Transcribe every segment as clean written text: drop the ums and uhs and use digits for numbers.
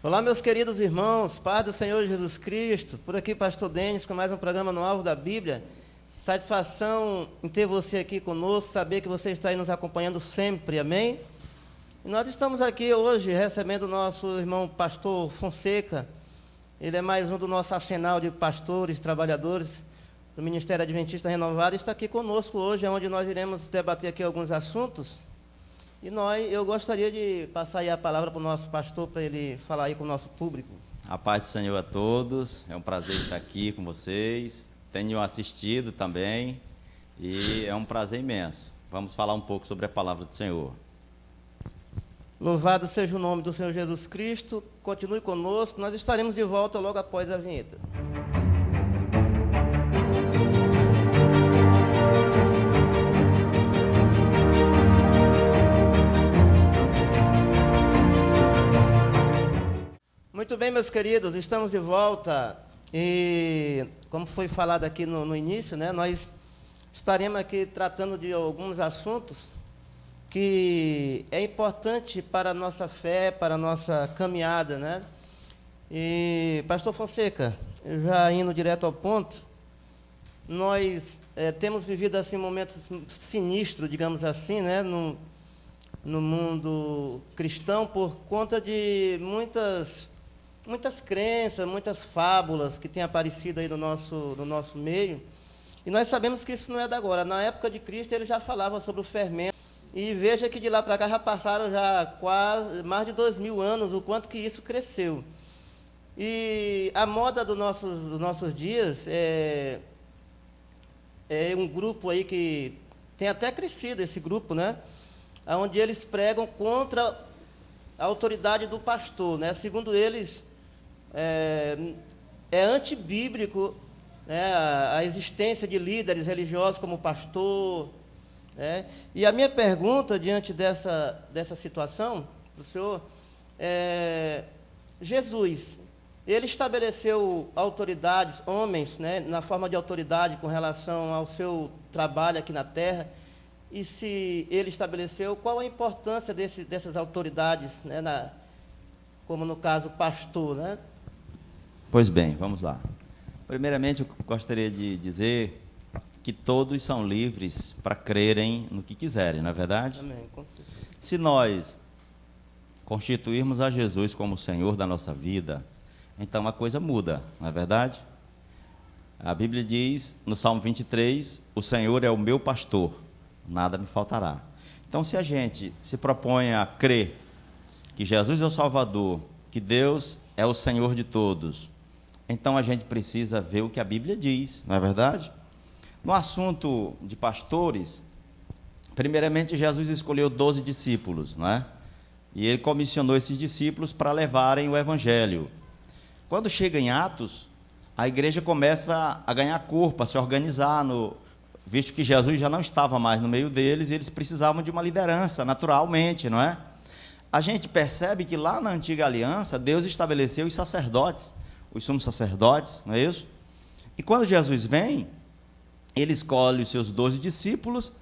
Olá, meus queridos irmãos, paz do Senhor Jesus Cristo. Por aqui, Pastor Denis, com mais um programa no Alvo da Bíblia. Satisfação em ter você aqui conosco, saber que você está aí nos acompanhando sempre, amém? E nós estamos aqui hoje recebendo o nosso irmão Pastor Fonseca. Ele é mais um do nosso arsenal de pastores, trabalhadores do Ministério Adventista Renovado. Está aqui conosco hoje, onde nós iremos debater aqui alguns assuntos. E eu gostaria de passar aí a palavra para o nosso pastor, para ele falar aí com o nosso público. A paz do Senhor a todos, é um prazer estar aqui com vocês, tenho assistido também e é um prazer imenso. Vamos falar um pouco sobre a palavra do Senhor. Louvado seja o nome do Senhor Jesus Cristo, continue conosco, nós estaremos de volta logo após a vinheta. Muito bem, meus queridos, estamos de volta e, como foi falado aqui no início, né, nós estaremos aqui tratando de alguns assuntos que é importante para a nossa fé, para a nossa caminhada, né? E, Pastor Fonseca, já indo direto ao ponto, nós temos vivido assim momentos sinistros, digamos assim, né, no mundo cristão, por conta de muitas crenças, muitas fábulas que têm aparecido aí no nosso meio. E nós sabemos que isso não é de agora. Na época de Cristo, ele já falava sobre o fermento. E veja que de lá para cá já passaram já quase mais de 2000 anos, o quanto que isso cresceu. E a moda dos nossos dias é um grupo aí que tem até crescido, esse grupo, né? Onde eles pregam contra a autoridade do pastor, né? Segundo eles, é antibíblico, né, a existência de líderes religiosos como pastor, né? E a minha pergunta diante dessa situação para o senhor Jesus, ele estabeleceu autoridades, homens, né, na forma de autoridade com relação ao seu trabalho aqui na terra, e se ele estabeleceu, qual a importância dessas autoridades, né, como no caso pastor, né? Pois bem, vamos lá. Primeiramente, eu gostaria de dizer que todos são livres para crerem no que quiserem, não é verdade? Amém, com certeza. Se nós constituirmos a Jesus como o Senhor da nossa vida, então a coisa muda, não é verdade? A Bíblia diz, no Salmo 23, o Senhor é o meu pastor, nada me faltará. Então, se a gente se propõe a crer que Jesus é o Salvador, que Deus é o Senhor de todos, então a gente precisa ver o que a Bíblia diz, não é verdade? No assunto de pastores, primeiramente Jesus escolheu 12 discípulos, não é? E ele comissionou esses discípulos para levarem o Evangelho. Quando chega em Atos, a igreja começa a ganhar corpo, a se organizar, visto que Jesus já não estava mais no meio deles, e eles precisavam de uma liderança, naturalmente, não é? A gente percebe que lá na antiga aliança, Deus estabeleceu os sacerdotes, os sumos sacerdotes, não é isso? E quando Jesus vem, ele escolhe os seus 12 discípulos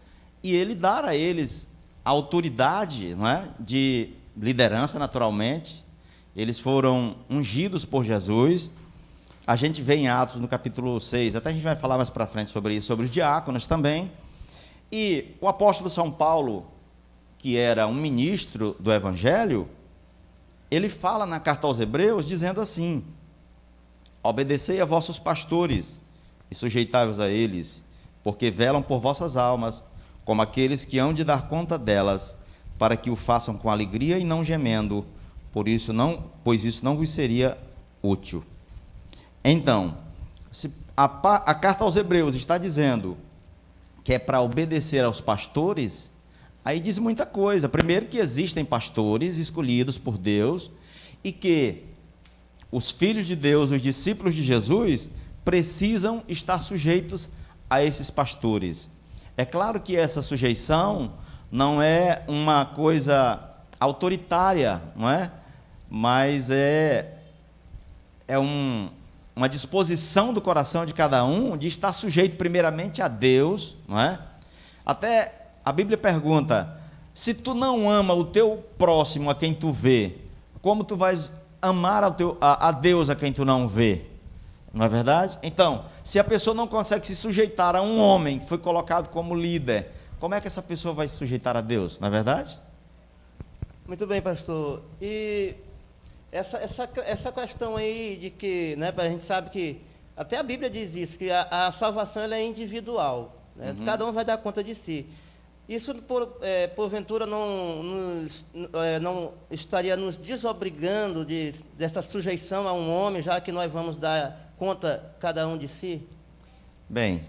e ele dá a eles a autoridade, não é, de liderança, naturalmente. Eles foram ungidos por Jesus. A gente vê em Atos, no capítulo 6, até a gente vai falar mais para frente sobre isso, sobre os diáconos também. E o apóstolo São Paulo, que era um ministro do Evangelho, ele fala na carta aos Hebreus, dizendo assim: obedecei a vossos pastores e sujeitai-vos a eles, porque velam por vossas almas, como aqueles que hão de dar conta delas, para que o façam com alegria e não gemendo, pois isso não vos seria útil. Então, se a carta aos Hebreus está dizendo que é para obedecer aos pastores, aí diz muita coisa. Primeiro, que existem pastores escolhidos por Deus e que os filhos de Deus, os discípulos de Jesus, precisam estar sujeitos a esses pastores. É claro que essa sujeição não é uma coisa autoritária, não é? Mas uma disposição do coração de cada um de estar sujeito primeiramente a Deus, não é? Até a Bíblia pergunta: se tu não ama o teu próximo a quem tu vê, como tu vais amar a Deus a quem tu não vê. Não é verdade? Então, se a pessoa não consegue se sujeitar a um homem que foi colocado como líder, como é que essa pessoa vai se sujeitar a Deus? Não é verdade? Muito bem, pastor. E essa questão aí de que, né, a gente sabe que, até a Bíblia diz isso, que a salvação ela é individual, né? Cada um vai dar conta de si. Isso, porventura, não estaria nos desobrigando dessa sujeição a um homem, já que nós vamos dar conta cada um de si? Bem,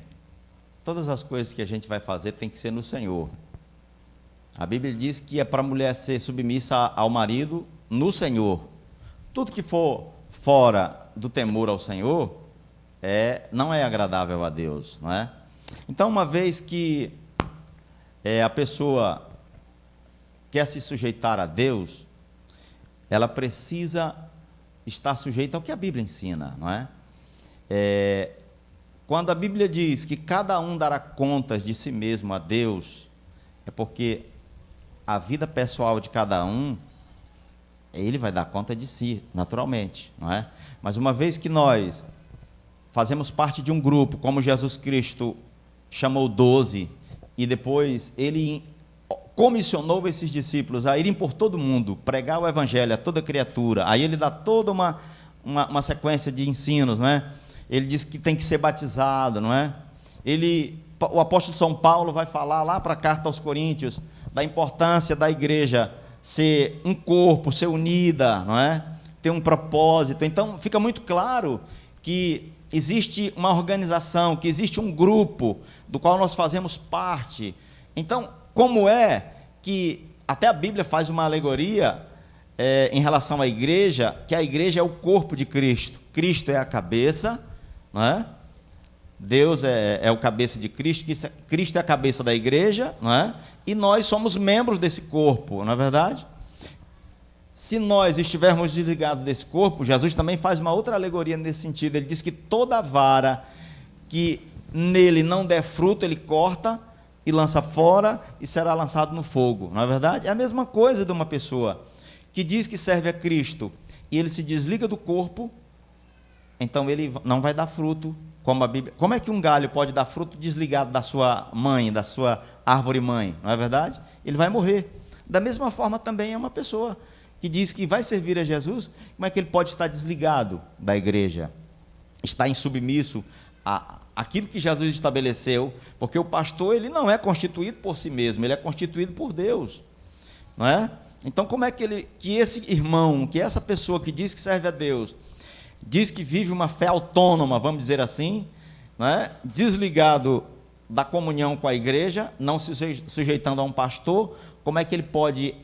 todas as coisas que a gente vai fazer tem que ser no Senhor. A Bíblia diz que é para a mulher ser submissa ao marido no Senhor. Tudo que for fora do temor ao Senhor não é agradável a Deus, não é? Então, uma vez que a pessoa quer se sujeitar a Deus, ela precisa estar sujeita ao que a Bíblia ensina, não é? Quando a Bíblia diz que cada um dará contas de si mesmo a Deus, é porque a vida pessoal de cada um, ele vai dar conta de si, naturalmente, não é? Mas uma vez que nós fazemos parte de um grupo, como Jesus Cristo chamou 12, e depois ele comissionou esses discípulos a irem por todo mundo, pregar o evangelho a toda criatura, aí ele dá toda uma sequência de ensinos, não é? Ele diz que tem que ser batizado, não é? O apóstolo São Paulo vai falar lá para a carta aos Coríntios da importância da igreja ser um corpo, ser unida, não é? Ter um propósito. Então, fica muito claro que existe uma organização, que existe um grupo do qual nós fazemos parte. Então, como é que até a Bíblia faz uma alegoria em relação à igreja, que a igreja é o corpo de Cristo. Cristo é a cabeça, não é? Deus é o cabeça de Cristo, Cristo é a cabeça da igreja, não é? E nós somos membros desse corpo, não é verdade? Se nós estivermos desligados desse corpo, Jesus também faz uma outra alegoria nesse sentido. Ele diz que toda vara que nele não der fruto, ele corta e lança fora e será lançado no fogo, não é verdade? É a mesma coisa de uma pessoa que diz que serve a Cristo e ele se desliga do corpo, então ele não vai dar fruto, como a Bíblia. Como é que um galho pode dar fruto desligado da sua mãe, da sua árvore mãe, não é verdade? Ele vai morrer. Da mesma forma também é uma pessoa que diz que vai servir a Jesus, como é que ele pode estar desligado da igreja? Está insubmisso àquilo que Jesus estabeleceu, porque o pastor ele não é constituído por si mesmo, ele é constituído por Deus, não é? Então como é que esse irmão, que essa pessoa que diz que serve a Deus, diz que vive uma fé autônoma, vamos dizer assim, não é? Desligado da comunhão com a igreja, não se sujeitando a um pastor, como é que ele pode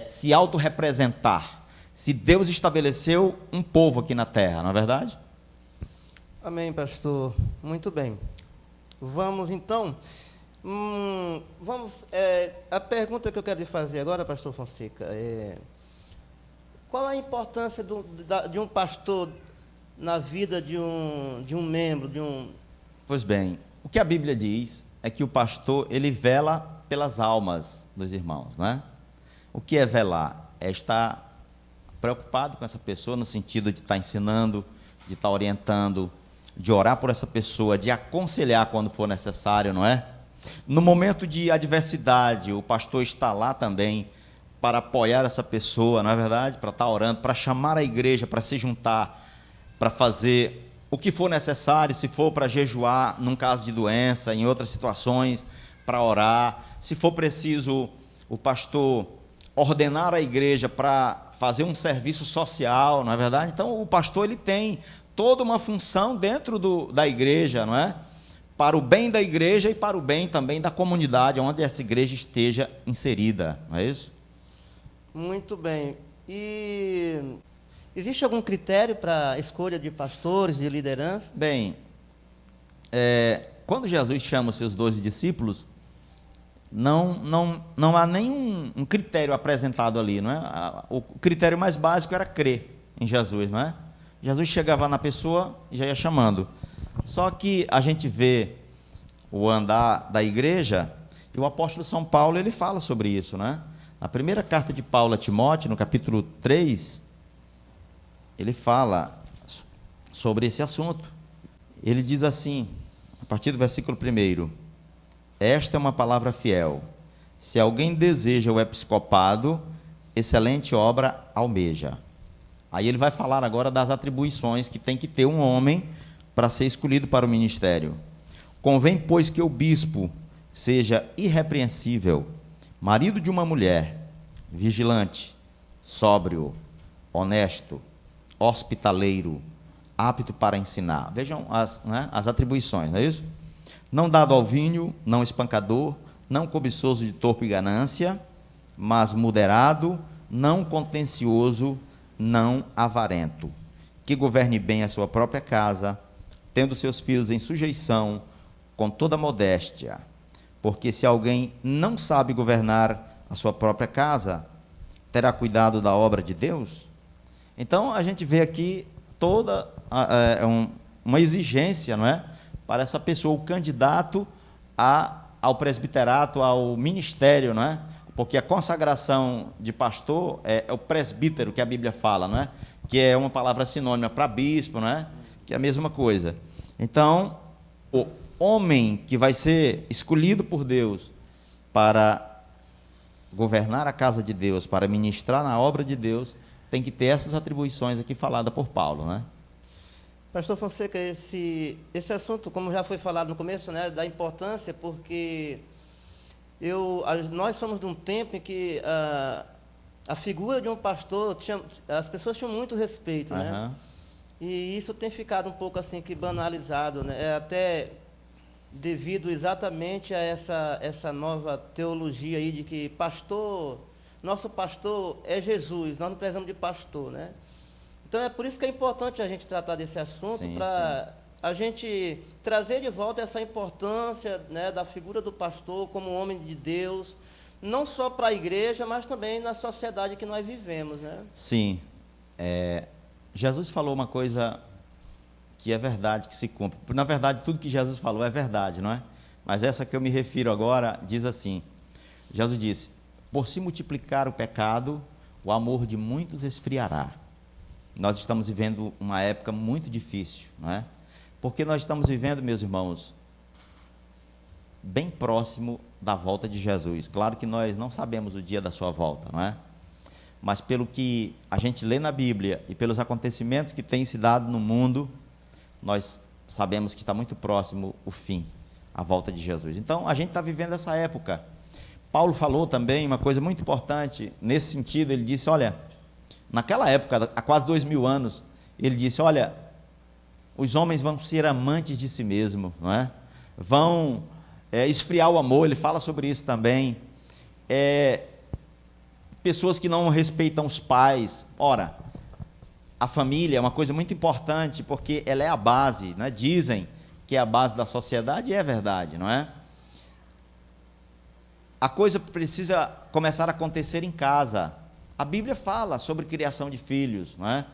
se autorrepresentar, se Deus estabeleceu um povo aqui na terra, não é verdade? Amém, pastor. Muito bem. Vamos, então, a pergunta que eu quero lhe fazer agora, pastor Fonseca, qual a importância de um pastor na vida de um membro, Pois bem, o que a Bíblia diz é que o pastor, ele vela pelas almas dos irmãos, né? O que é velar? É estar preocupado com essa pessoa no sentido de estar ensinando, de estar orientando, de orar por essa pessoa, de aconselhar quando for necessário, não é? No momento de adversidade, o pastor está lá também para apoiar essa pessoa, não é verdade? Para estar orando, para chamar a igreja, para se juntar, para fazer o que for necessário, se for para jejuar, num caso de doença, em outras situações, para orar. Se for preciso, o pastor ordenar a igreja para fazer um serviço social, não é verdade? Então, o pastor ele tem toda uma função dentro da igreja, não é? Para o bem da igreja e para o bem também da comunidade onde essa igreja esteja inserida, não é isso? Muito bem. E existe algum critério para a escolha de pastores, de liderança? Bem, quando Jesus chama os seus 12 discípulos, não há nenhum critério apresentado ali, não é? O critério mais básico era crer em Jesus, não é? Jesus chegava na pessoa e já ia chamando. Só que a gente vê o andar da igreja, e o apóstolo São Paulo ele fala sobre isso, né? Na primeira carta de Paulo a Timóteo, no capítulo 3, ele fala sobre esse assunto. Ele diz assim, a partir do versículo 1: esta é uma palavra fiel. Se alguém deseja o episcopado, excelente obra almeja. Aí ele vai falar agora das atribuições que tem que ter um homem para ser escolhido para o ministério. Convém, pois, que o bispo seja irrepreensível, marido de uma mulher, vigilante, sóbrio, honesto, hospitaleiro, apto para ensinar. Vejam as atribuições, não é isso? Não dado ao vinho, não espancador, não cobiçoso de torpe ganância, mas moderado, não contencioso, não avarento, que governe bem a sua própria casa, tendo seus filhos em sujeição, com toda modéstia. Porque se alguém não sabe governar a sua própria casa, terá cuidado da obra de Deus? Então, a gente vê aqui toda uma exigência, não é? Para essa pessoa, o candidato ao presbiterato, ao ministério, não é? Porque a consagração de pastor é o presbítero que a Bíblia fala, não é? Que é uma palavra sinônima para bispo, não é? Que é a mesma coisa. Então, o homem que vai ser escolhido por Deus para governar a casa de Deus, para ministrar na obra de Deus, tem que ter essas atribuições aqui faladas por Paulo, né? Pastor Fonseca, esse assunto, como já foi falado no começo, né, da importância, porque nós somos de um tempo em que a figura de um pastor, as pessoas tinham muito respeito, né? E isso tem ficado um pouco assim que banalizado, né? Até devido exatamente a essa nova teologia aí de que nosso pastor é Jesus, nós não precisamos de pastor, né? Então é por isso que é importante a gente tratar desse assunto, para a gente trazer de volta essa importância, né, da figura do pastor como homem de Deus, não só para a igreja, mas também na sociedade que nós vivemos, né? Sim. Jesus falou uma coisa que é verdade, que se cumpre. Na verdade, tudo que Jesus falou é verdade, não é? Mas essa que eu me refiro agora diz assim: Jesus disse: por se multiplicar o pecado, o amor de muitos esfriará. Nós estamos vivendo uma época muito difícil, não é? Porque nós estamos vivendo, meus irmãos, bem próximo da volta de Jesus. Claro que nós não sabemos o dia da sua volta, não é? Mas pelo que a gente lê na Bíblia e pelos acontecimentos que têm se dado no mundo, nós sabemos que está muito próximo o fim, a volta de Jesus. Então, a gente está vivendo essa época. Paulo falou também uma coisa muito importante, nesse sentido, ele disse, olha, naquela época, há quase 2000 anos, ele disse, olha, os homens vão ser amantes de si mesmos, não é? Vão esfriar o amor, ele fala sobre isso também. Pessoas que não respeitam os pais. Ora, a família é uma coisa muito importante, porque ela é a base, né? Dizem que é a base da sociedade, e é verdade, não é? A coisa precisa começar a acontecer em casa. A Bíblia fala sobre criação de filhos, não é?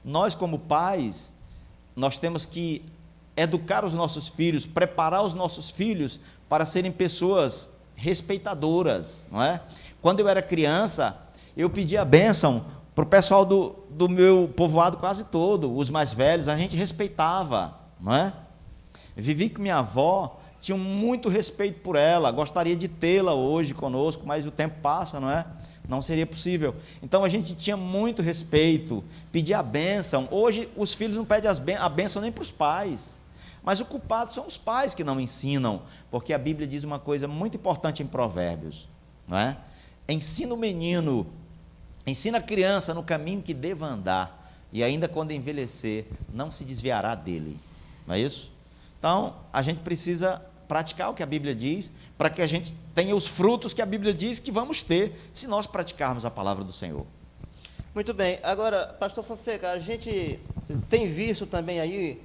Nós, como pais, nós temos que educar os nossos filhos, preparar os nossos filhos para serem pessoas respeitadoras, não é? Quando eu era criança, eu pedia a bênção para o pessoal do meu povoado quase todo, os mais velhos, a gente respeitava, não é? Vivi com minha avó, tinha muito respeito por ela, gostaria de tê-la hoje conosco, mas o tempo passa, não é? Não seria possível. Então a gente tinha muito respeito, pedia a bênção. Hoje os filhos não pedem a bênção nem para os pais, mas o culpado são os pais que não ensinam, porque a Bíblia diz uma coisa muito importante em Provérbios, não é? Ensina o menino, ensina a criança no caminho que deva andar, e ainda quando envelhecer, não se desviará dele, não é isso? Então, a gente precisa praticar o que a Bíblia diz, para que a gente tenha os frutos que a Bíblia diz que vamos ter, se nós praticarmos a palavra do Senhor. Muito bem. Agora, pastor Fonseca, a gente tem visto também aí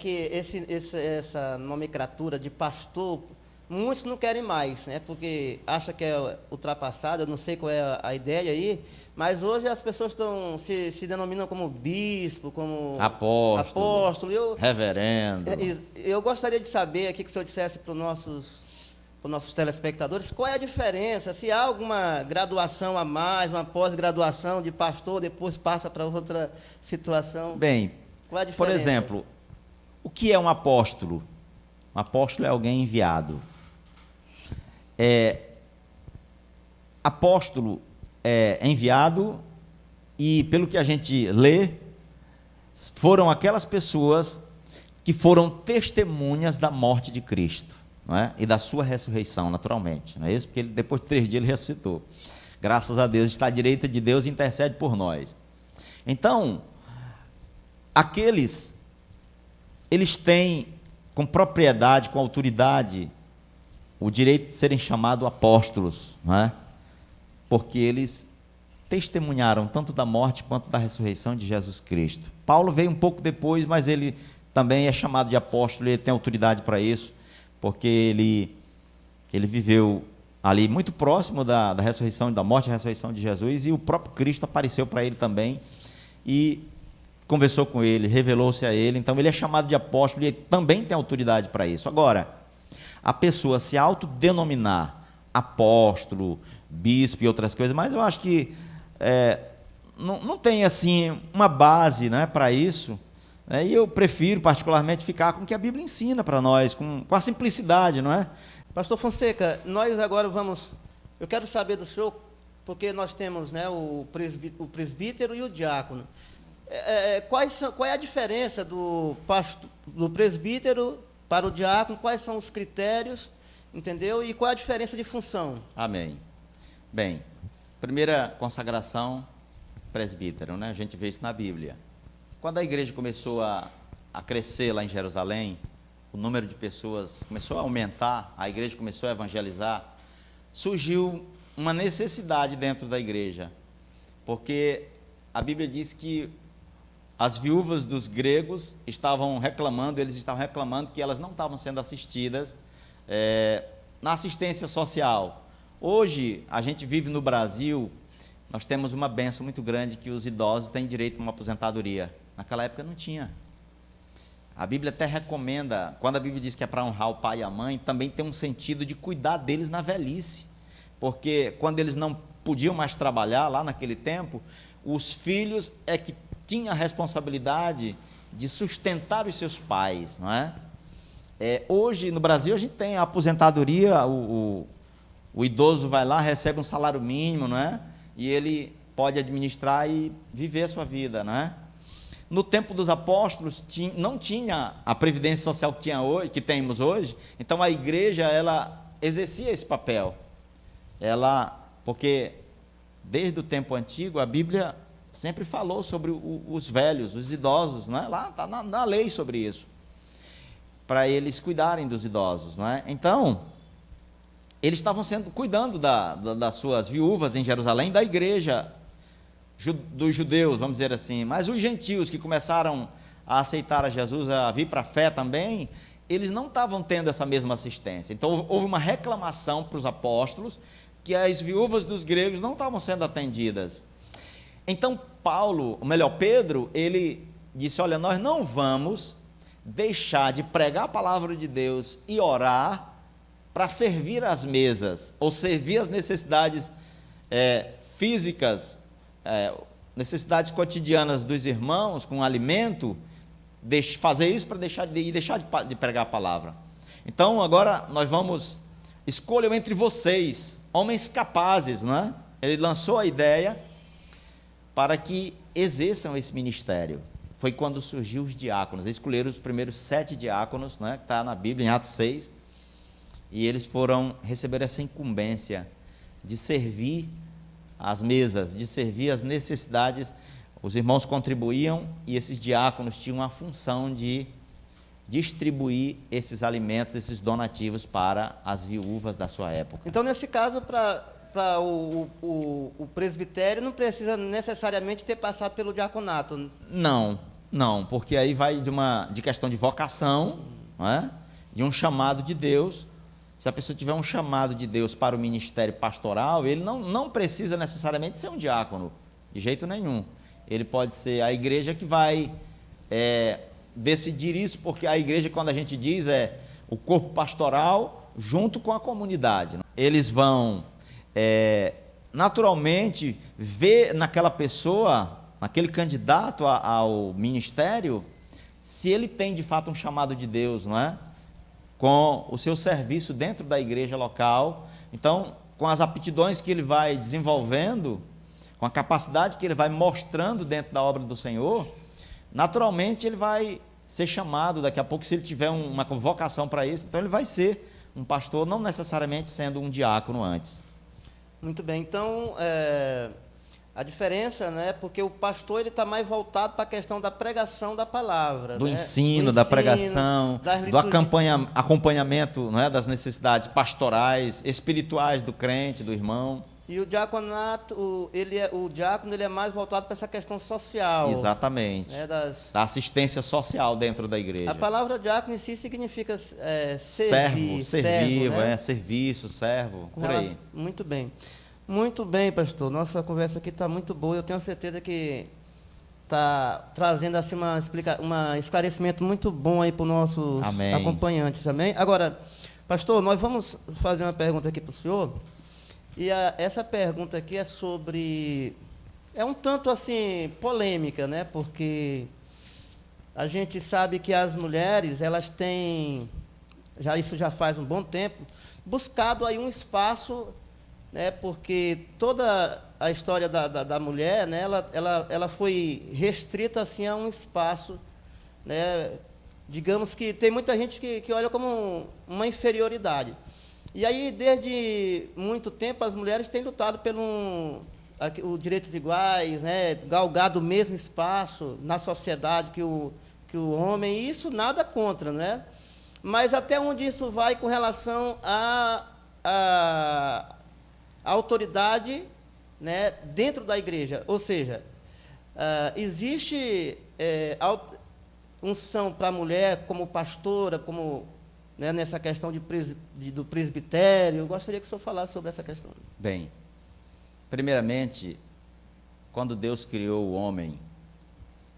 que essa nomenclatura de pastor, muitos não querem mais, né? Porque acham que é ultrapassado, eu não sei qual é a ideia aí, mas hoje as pessoas se denominam como bispo, como apóstolo, reverendo. Eu gostaria de saber aqui que o senhor dissesse para os nossos para os nossos telespectadores, qual é a diferença, se há alguma graduação a mais, uma pós-graduação de pastor, depois passa para outra situação? Bem, qual é a diferença? Por exemplo, o que é um apóstolo? Um apóstolo é alguém enviado. Apóstolo é enviado e, pelo que a gente lê, foram aquelas pessoas que foram testemunhas da morte de Cristo, não é? E da sua ressurreição, naturalmente, não é isso? Porque ele, depois de 3 dias ele ressuscitou. Graças a Deus, está à direita de Deus e intercede por nós. Então, eles têm com propriedade, com autoridade, o direito de serem chamados apóstolos, não é? Porque eles testemunharam tanto da morte quanto da ressurreição de Jesus Cristo. Paulo veio um pouco depois, mas ele também é chamado de apóstolo, ele tem autoridade para isso, porque ele viveu ali muito próximo da ressurreição, da morte e ressurreição de Jesus, e o próprio Cristo apareceu para ele também, e conversou com ele, revelou-se a ele, então ele é chamado de apóstolo e ele também tem autoridade para isso. Agora, a pessoa se autodenominar apóstolo, bispo e outras coisas, mas eu acho que não tem assim uma base, né, para isso, né, e eu prefiro particularmente ficar com o que a Bíblia ensina para nós, com a simplicidade, não é? Pastor Fonseca, nós agora eu quero saber do senhor, porque nós temos, né, o presbítero e o diácono. Qual é a diferença do presbítero para o diácono? Quais são os critérios, entendeu? E qual é a diferença de função? Amém. Bem, primeira consagração, presbítero, né? A gente vê isso na Bíblia. Quando a igreja começou a crescer lá em Jerusalém, o número de pessoas começou a aumentar, a igreja começou a evangelizar, surgiu uma necessidade dentro da igreja, porque a Bíblia diz que as viúvas dos gregos estavam reclamando que elas não estavam sendo assistidas na assistência social. Hoje, a gente vive no Brasil, nós temos uma bênção muito grande que os idosos têm direito a uma aposentadoria. Naquela época não tinha. A Bíblia até recomenda, quando a Bíblia diz que é para honrar o pai e a mãe, também tem um sentido de cuidar deles na velhice. Porque quando eles não podiam mais trabalhar lá naquele tempo, os filhos é que tinham a responsabilidade de sustentar os seus pais, não é? Hoje, no Brasil, a gente tem a aposentadoria, o idoso vai lá, recebe um salário mínimo, não é? E ele pode administrar e viver a sua vida, não é? No tempo dos apóstolos, não tinha a previdência social que tinha hoje, que temos hoje, então a igreja, ela exercia esse papel. Porque desde o tempo antigo, a Bíblia sempre falou sobre os velhos, os idosos, não é? Lá está na lei sobre isso, para eles cuidarem dos idosos, não é? Então, eles estavam cuidando das suas viúvas em Jerusalém, da igreja dos judeus, vamos dizer assim, mas os gentios que começaram a aceitar a Jesus, a vir para a fé também, eles não estavam tendo essa mesma assistência. Então houve uma reclamação para os apóstolos que as viúvas dos gregos não estavam sendo atendidas. Então Pedro, ele disse: olha, nós não vamos deixar de pregar a palavra de Deus e orar para servir as mesas, ou servir as necessidades físicas, necessidades cotidianas dos irmãos com alimento, fazer isso para deixar de pregar a palavra. Então agora nós vamos, escolham entre vocês homens capazes, não é? Ele lançou a ideia para que exerçam esse ministério. Foi quando surgiu os diáconos. Eles escolheram os primeiros 7 diáconos, né, que está na Bíblia, em Atos 6, e eles receberam essa incumbência de servir as mesas, de servir as necessidades. Os irmãos contribuíam e esses diáconos tinham a função de distribuir esses alimentos, esses donativos para as viúvas da sua época. Então, nesse caso, para o presbitério não precisa necessariamente ter passado pelo diaconato? Não, porque aí vai de questão de vocação, não é? De um chamado de Deus. Se a pessoa tiver um chamado de Deus para o ministério pastoral, ele não precisa necessariamente ser um diácono, de jeito nenhum. Ele pode ser a igreja que vai decidir isso, porque a igreja, quando a gente diz, o corpo pastoral, junto com a comunidade. Eles vão, naturalmente, ver naquela pessoa, naquele candidato ao ministério, se ele tem de fato um chamado de Deus, não é? Com o seu serviço dentro da igreja local. Então, com as aptidões que ele vai desenvolvendo, com a capacidade que ele vai mostrando dentro da obra do Senhor, naturalmente ele vai ser chamado daqui a pouco, se ele tiver uma vocação para isso, então ele vai ser um pastor, não necessariamente sendo um diácono antes. Muito bem, então a diferença, né, porque o pastor ele está mais voltado para a questão da pregação da palavra, do né? ensino, da pregação, do acompanhamento, não é, das necessidades pastorais, espirituais do crente, do irmão. E o diaconato, o diácono ele é mais voltado para essa questão social. Exatamente. Né, da assistência social dentro da igreja. A palavra diácono em si significa servir, né? Serviço, servo, por aí. Muito bem. Muito bem, pastor. Nossa conversa aqui está muito boa. Eu tenho certeza que está trazendo assim, um esclarecimento muito bom aí para os nossos acompanhantes também. Agora, pastor, nós vamos fazer uma pergunta aqui para o senhor. E essa pergunta aqui é sobre... É um tanto assim polêmica, né? Porque a gente sabe que as mulheres, elas têm, isso já faz um bom tempo, buscado aí um espaço, né? Porque toda a história da mulher, né? Ela foi restrita assim a um espaço, né? Digamos que tem muita gente que olha como uma inferioridade. E aí, desde muito tempo, as mulheres têm lutado os direitos iguais, né? Galgado o mesmo espaço na sociedade que o homem, e isso nada contra, né? Mas até onde isso vai com relação à autoridade, né, dentro da igreja? Ou seja, existe unção para a mulher como pastora, como... Né, nessa questão do presbitério, eu gostaria que o senhor falasse sobre essa questão. Bem, primeiramente, quando Deus criou o homem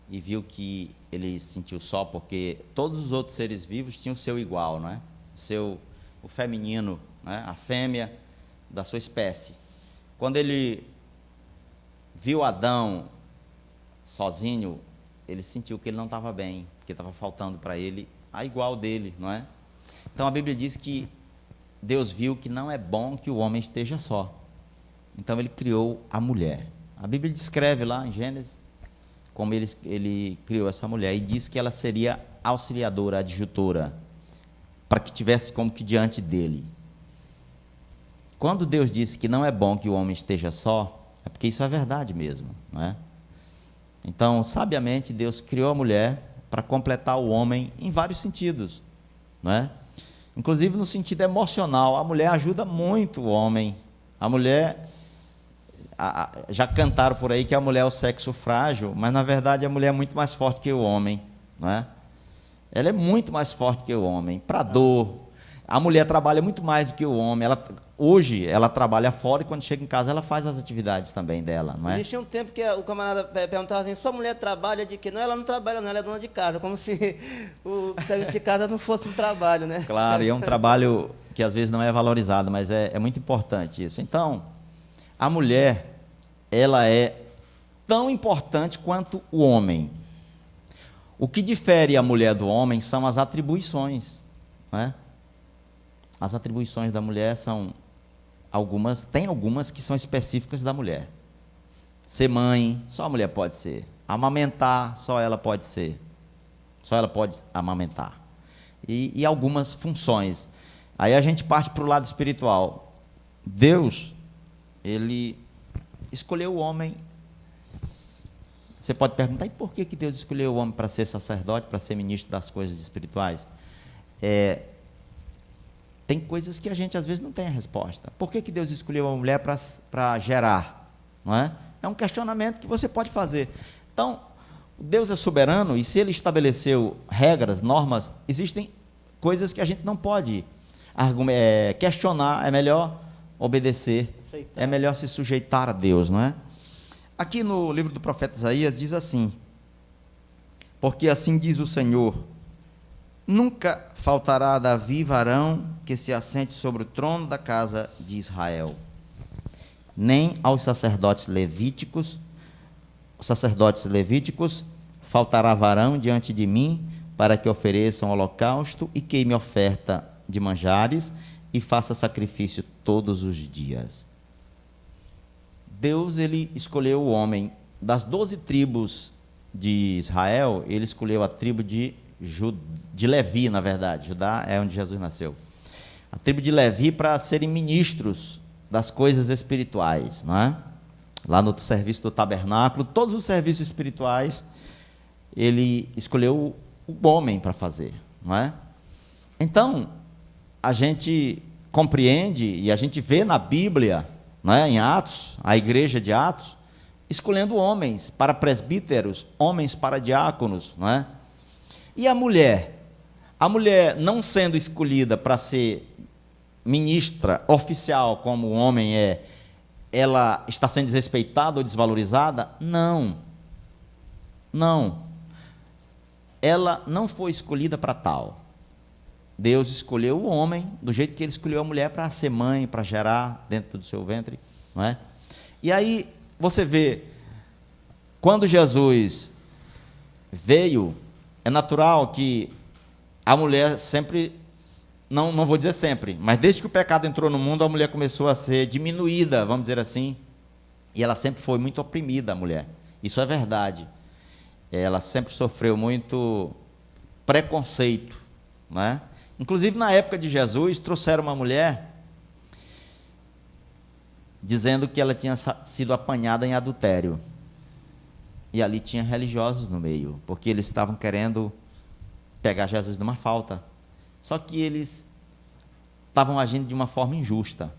e viu que ele se sentiu só, porque todos os outros seres vivos tinham o seu igual, não é? O feminino, né? A fêmea da sua espécie. Quando ele viu Adão sozinho, ele sentiu que ele não estava bem, que estava faltando para ele a igual dele, não é? Então a Bíblia diz que Deus viu que não é bom que o homem esteja só. Então ele criou a mulher. A Bíblia descreve lá em Gênesis como ele criou essa mulher e diz que ela seria auxiliadora, adjutora, para que tivesse como que diante dele. Quando Deus disse que não é bom que o homem esteja só, é porque isso é verdade mesmo, não é? Então, sabiamente, Deus criou a mulher para completar o homem em vários sentidos, não é? Inclusive no sentido emocional, a mulher ajuda muito o homem. A mulher, já cantaram por aí que a mulher é o sexo frágil, mas na verdade a mulher é muito mais forte que o homem, não é? Ela é muito mais forte que o homem, para dor. A mulher trabalha muito mais do que o homem. Hoje ela trabalha fora e quando chega em casa ela faz as atividades também dela, não é? Existia um tempo que o camarada perguntava assim, sua mulher trabalha de quê? Não, ela não trabalha não, ela é dona de casa, como se o serviço de casa não fosse um trabalho, né? Claro, e é um trabalho que às vezes não é valorizado, mas é muito importante isso. Então, a mulher, ela é tão importante quanto o homem. O que difere a mulher do homem são as atribuições, não é? As atribuições da mulher são tem algumas que são específicas da mulher. Ser mãe, só a mulher pode ser. Amamentar, só ela pode ser. Só ela pode amamentar. E algumas funções. Aí a gente parte para o lado espiritual. Deus, ele escolheu o homem. Você pode perguntar, e por que Deus escolheu o homem para ser sacerdote, para ser ministro das coisas espirituais? Tem coisas que a gente às vezes não tem a resposta. Por que Deus escolheu a mulher para gerar? Não é? É um questionamento que você pode fazer. Então, Deus é soberano e se Ele estabeleceu regras, normas, existem coisas que a gente não pode questionar, é melhor obedecer, é melhor se sujeitar a Deus, não é? Aqui no livro do profeta Isaías diz assim, porque assim diz o Senhor, nunca faltará a Davi varão que se assente sobre o trono da casa de Israel, nem aos sacerdotes levíticos faltará varão diante de mim, para que ofereçam holocausto e queime oferta de manjares e faça sacrifício todos os dias. Deus, ele escolheu o homem das 12 tribos de Israel, ele escolheu a tribo de Levi, na verdade. Judá é onde Jesus nasceu. A tribo de Levi, para serem ministros das coisas espirituais, não é? Lá no serviço do tabernáculo, todos os serviços espirituais, ele escolheu o homem para fazer, não é? Então, a gente compreende e a gente vê na Bíblia, não é? Em Atos, a igreja de Atos, escolhendo homens para presbíteros, homens para diáconos, não é? E a mulher não sendo escolhida para ser ministra oficial, como o homem é, ela está sendo desrespeitada ou desvalorizada? Não. Ela não foi escolhida para tal. Deus escolheu o homem do jeito que ele escolheu a mulher para ser mãe, para gerar dentro do seu ventre, não é? E aí você vê, quando Jesus veio, é natural que a mulher sempre, não vou dizer sempre, mas desde que o pecado entrou no mundo, a mulher começou a ser diminuída, vamos dizer assim, e ela sempre foi muito oprimida, a mulher. Isso é verdade. Ela sempre sofreu muito preconceito, não é? Inclusive, na época de Jesus, trouxeram uma mulher dizendo que ela tinha sido apanhada em adultério. E ali tinha religiosos no meio, porque eles estavam querendo pegar Jesus numa falta. Só que eles estavam agindo de uma forma injusta.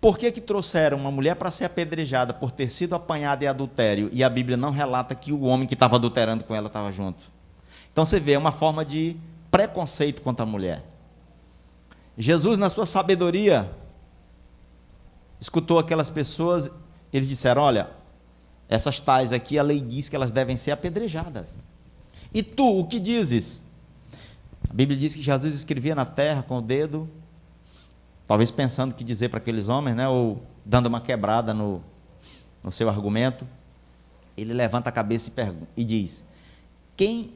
Por que trouxeram uma mulher para ser apedrejada por ter sido apanhada em adultério, e a Bíblia não relata que o homem que estava adulterando com ela estava junto? Então você vê, é uma forma de preconceito contra a mulher. Jesus, na sua sabedoria, escutou aquelas pessoas, eles disseram: olha, essas tais aqui, a lei diz que elas devem ser apedrejadas. E tu, o que dizes? A Bíblia diz que Jesus escrevia na terra com o dedo, talvez pensando o que dizer para aqueles homens, né? Ou dando uma quebrada no seu argumento. Ele levanta a cabeça e diz: quem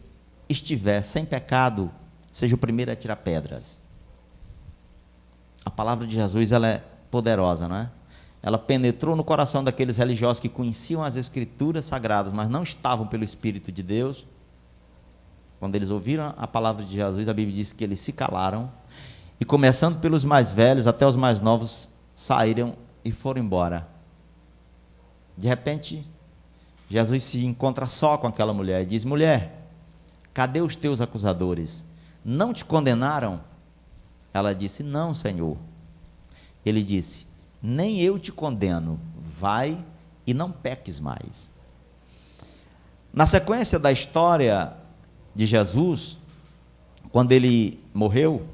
estiver sem pecado, seja o primeiro a tirar pedras. A palavra de Jesus, ela é poderosa, não é? Ela penetrou no coração daqueles religiosos que conheciam as Escrituras Sagradas, mas não estavam pelo Espírito de Deus. Quando eles ouviram a palavra de Jesus, a Bíblia diz que eles se calaram, e começando pelos mais velhos até os mais novos, saíram e foram embora. De repente, Jesus se encontra só com aquela mulher e diz: mulher, cadê os teus acusadores? Não te condenaram? Ela disse: não, Senhor. Ele disse: nem eu te condeno, vai e não peques mais. Na sequência da história de Jesus, quando ele morreu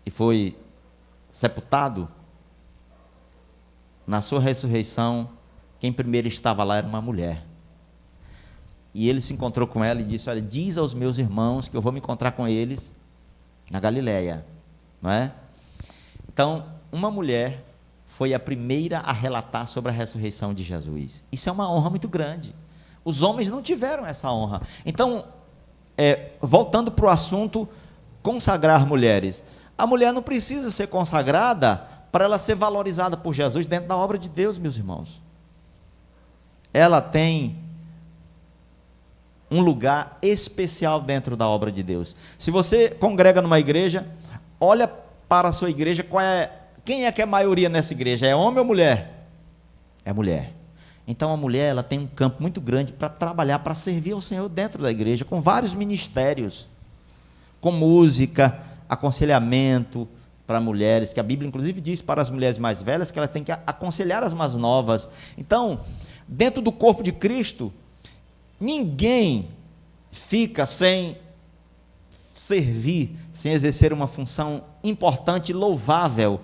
e foi sepultado, na sua ressurreição, quem primeiro estava lá era uma mulher. E ele se encontrou com ela e disse: olha, diz aos meus irmãos que eu vou me encontrar com eles na Galileia, não é? Então, uma mulher foi a primeira a relatar sobre a ressurreição de Jesus. Isso é uma honra muito grande. Os homens não tiveram essa honra. Então, voltando para o assunto, consagrar mulheres. A mulher não precisa ser consagrada para ela ser valorizada por Jesus dentro da obra de Deus, meus irmãos. Ela tem um lugar especial dentro da obra de Deus. Se você congrega numa igreja, olha para a sua igreja, quem é que é a maioria nessa igreja? É homem ou mulher? É mulher. Então a mulher, ela tem um campo muito grande para trabalhar, para servir ao Senhor dentro da igreja, com vários ministérios, com música, aconselhamento para mulheres, que a Bíblia inclusive diz para as mulheres mais velhas que ela tem que aconselhar as mais novas. Então, dentro do corpo de Cristo, ninguém fica sem servir, sem exercer uma função importante e louvável,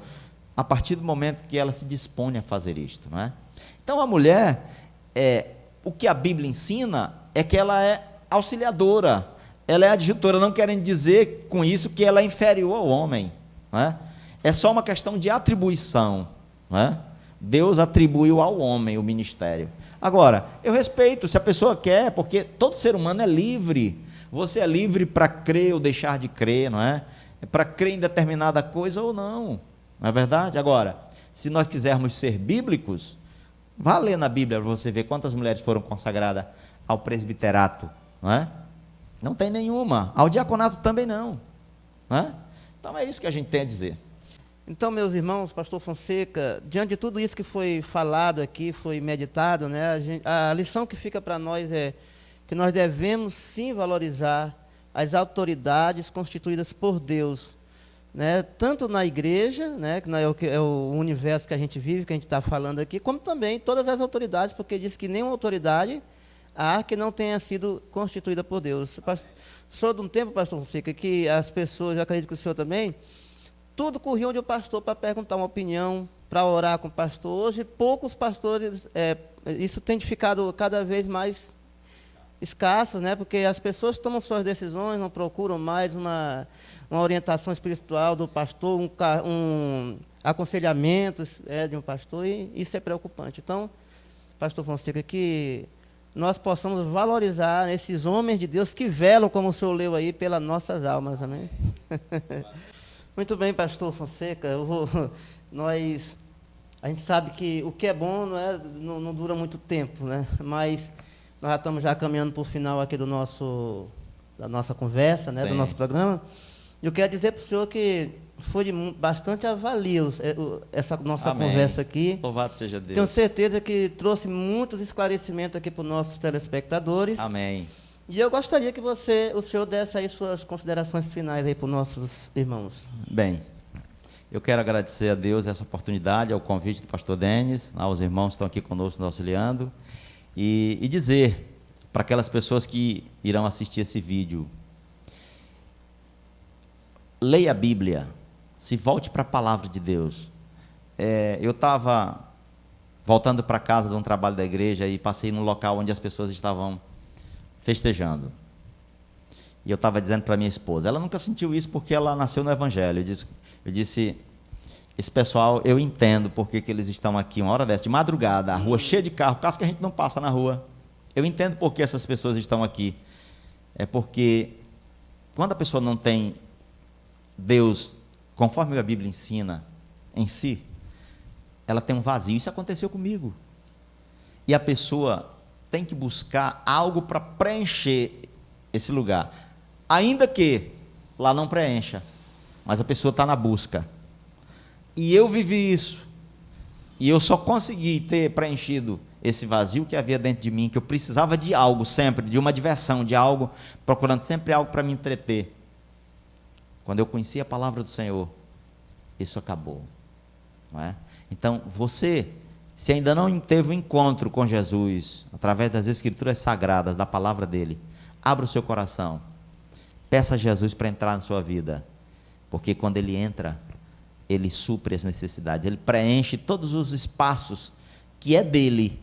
a partir do momento que ela se dispõe a fazer isto, não é? Então a mulher, o que a Bíblia ensina é que ela é auxiliadora, ela é adjutora, não querendo dizer com isso que ela é inferior ao homem, não é? É só uma questão de atribuição, não é? Deus atribuiu ao homem o ministério. Agora, eu respeito, se a pessoa quer, porque todo ser humano é livre. Você é livre para crer ou deixar de crer, não é? Para crer em determinada coisa ou não é verdade? Agora, se nós quisermos ser bíblicos, vá ler na Bíblia para você ver quantas mulheres foram consagradas ao presbiterato, não é? Não tem nenhuma. Ao diaconato também não, não é? Então é isso que a gente tem a dizer. Então, meus irmãos, pastor Fonseca, diante de tudo isso que foi falado aqui, foi meditado, né, a lição que fica para nós é que nós devemos sim valorizar as autoridades constituídas por Deus, né, tanto na igreja, né, que é o universo que a gente vive, que a gente está falando aqui, como também todas as autoridades, porque diz que nenhuma autoridade há que não tenha sido constituída por Deus. Sou de um tempo, pastor Fonseca, que as pessoas, eu acredito que o senhor também, tudo corria onde o pastor para perguntar uma opinião, para orar com o pastor. Hoje, poucos pastores, isso tem ficado cada vez mais escasso, né? Porque as pessoas tomam suas decisões, não procuram mais uma orientação espiritual do pastor, um aconselhamento de um pastor, e isso é preocupante. Então, pastor Fonseca, que nós possamos valorizar esses homens de Deus que velam, como o senhor leu aí, pelas nossas almas, amém? Muito bem, pastor Fonseca, a gente sabe que o que é bom não dura muito tempo, né? Mas nós já estamos caminhando para o final aqui da nossa conversa, né? Do nosso programa. E eu quero dizer para o senhor que foi bastante avalia essa nossa conversa aqui. Louvado seja Deus. Tenho certeza que trouxe muitos esclarecimentos aqui para os nossos telespectadores. Amém. E eu gostaria que o senhor desse aí suas considerações finais aí para os nossos irmãos. Bem, eu quero agradecer a Deus essa oportunidade, ao convite do pastor Denis, aos irmãos que estão aqui conosco nos auxiliando, e dizer para aquelas pessoas que irão assistir esse vídeo: leia a Bíblia, se volte para a palavra de Deus. Eu estava voltando para casa de um trabalho da igreja e passei num local onde as pessoas estavam festejando. E eu estava dizendo para minha esposa, ela nunca sentiu isso porque ela nasceu no Evangelho. Eu disse, esse pessoal, eu entendo porque que eles estão aqui uma hora dessa, de madrugada, a rua cheia de carro, caso que a gente não passa na rua. Eu entendo porque essas pessoas estão aqui. É porque quando a pessoa não tem Deus, conforme a Bíblia ensina, em si, ela tem um vazio. Isso aconteceu comigo. E a pessoa tem que buscar algo para preencher esse lugar. Ainda que lá não preencha, mas a pessoa está na busca. E eu vivi isso. E eu só consegui ter preenchido esse vazio que havia dentro de mim, que eu precisava de algo sempre, de uma diversão, de algo, procurando sempre algo para me entreter. Quando eu conheci a palavra do Senhor, isso acabou. Não é? Então, você, se ainda não teve um encontro com Jesus, através das Escrituras Sagradas, da palavra dele, abra o seu coração, peça a Jesus para entrar na sua vida, porque quando ele entra, ele supre as necessidades, ele preenche todos os espaços que é dele,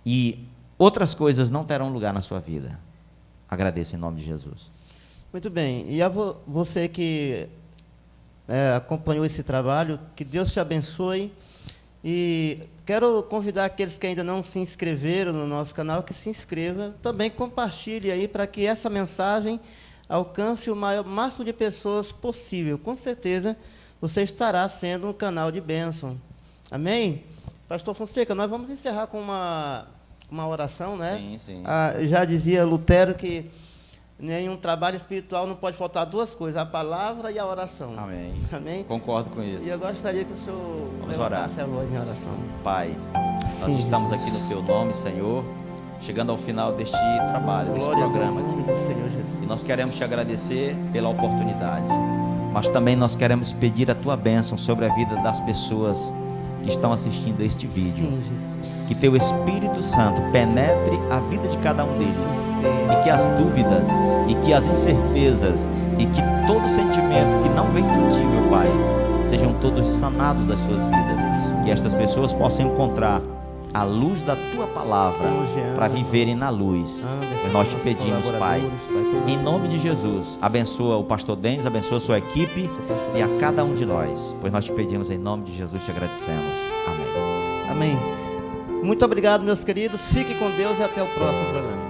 e outras coisas não terão lugar na sua vida. Agradeço em nome de Jesus. Muito bem, e a você que acompanhou esse trabalho, que Deus te abençoe. E quero convidar aqueles que ainda não se inscreveram no nosso canal, que se inscrevam. Também compartilhe aí para que essa mensagem alcance o máximo de pessoas possível. Com certeza você estará sendo um canal de bênção. Amém? Pastor Fonseca, nós vamos encerrar com uma oração, né? Sim, sim. Já dizia Lutero que nenhum trabalho espiritual não pode faltar duas coisas, a palavra e a oração. Amém. Amém? Concordo com isso. E eu gostaria que o senhor levantasse a voz em oração. Pai, Sim, nós estamos Jesus. aqui no Teu nome, Senhor, chegando ao final deste trabalho, deste Glórias ao programa nome aqui. do Senhor Jesus. E nós queremos Te agradecer pela oportunidade, mas também nós queremos pedir a Tua bênção sobre a vida das pessoas que estão assistindo a este vídeo. Sim, Jesus. Que Teu Espírito Santo penetre a vida de cada um deles, e que as dúvidas, e que as incertezas, e que todo sentimento que não vem de Ti, meu Pai, sejam todos sanados das suas vidas, que estas pessoas possam encontrar a luz da tua palavra, para viverem na luz. Pois nós te pedimos, Pai, em nome de Jesus, abençoa o pastor Denis, abençoa a sua equipe e a cada um de nós, pois nós te pedimos em nome de Jesus, te agradecemos. Amém. Amém. Muito obrigado, meus queridos. Fique com Deus e até o próximo programa.